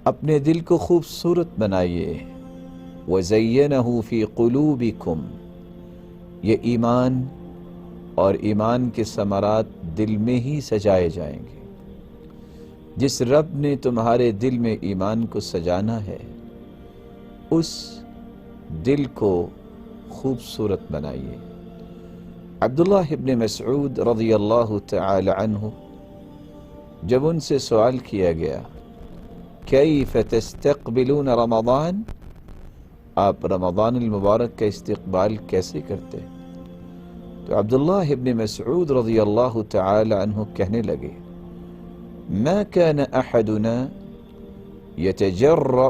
اپنے دل کو خوبصورت بنائیے۔ وَزَيَّنَهُ فِي قُلُوبِكُمْ، یہ ایمان اور ایمان کے ثمرات دل میں ہی سجائے جائیں گے۔ جس رب نے تمہارے دل میں ایمان کو سجانا ہے، اس دل کو خوبصورت بنائیے۔ عبداللہ ابن مسعود رضی اللہ تعالی عنہ، جب ان سے سوال کیا گیا کیف تستقبلون رمضان، آپ رمضان المبارک کا استقبال کیسے کرتے؟ تو عبداللہ ابن مسعود رضی اللہ تعالی عنہ کہنے لگے ما كان احدنا يتجرأ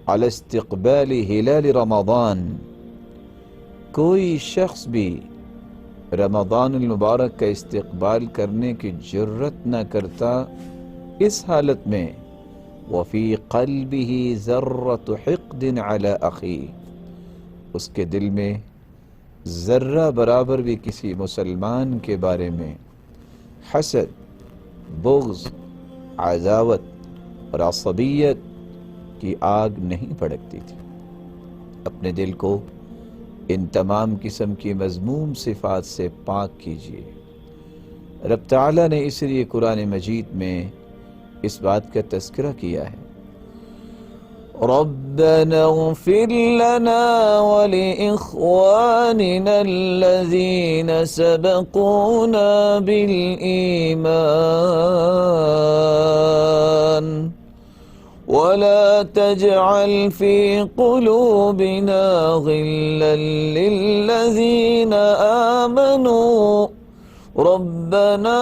على استقبال ہلال رمضان، کوئی شخص بھی رمضان المبارک کا استقبال کرنے کی جرت نہ کرتا اس حالت میں وفی قلبہ ذرۃ حقد علی اخیہ، اس کے دل میں ذرہ برابر بھی کسی مسلمان کے بارے میں حسد، بغض، عداوت اور عصبیت کی آگ نہیں بھڑکتی تھی۔ اپنے دل کو ان تمام قسم کی مذموم صفات سے پاک کیجیے۔ رب تعالیٰ نے اس لیے قرآن مجید میں اس بات کا تذکرہ کیا ہے ربنا اغفر لنا ولإخواننا الذين سبقونا بالإيمان ولا تجعل في قلوبنا غلا للذين آمنوا ربنا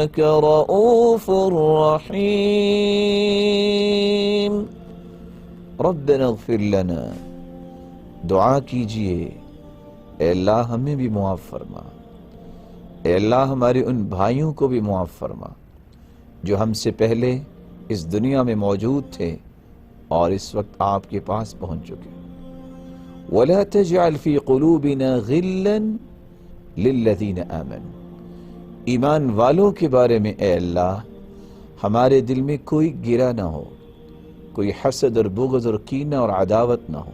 إنك رؤوف رحیم۔ ربنا اغفر لنا، دعا کیجئے اے اللہ ہمیں بھی معاف فرما، اے اللہ ہمارے ان بھائیوں کو بھی معاف فرما جو ہم سے پہلے اس دنیا میں موجود تھے اور اس وقت آپ کے پاس پہنچ چکے۔ وَلَا تَجْعَلْ فِي قُلُوبِنَا غِلًّا لِلَّذِينَ آمَنُوا، ایمان والوں کے بارے میں اے اللہ ہمارے دل میں کوئی گرہ نہ ہو، کوئی حسد اور بغض اور کینہ اور عداوت نہ ہو۔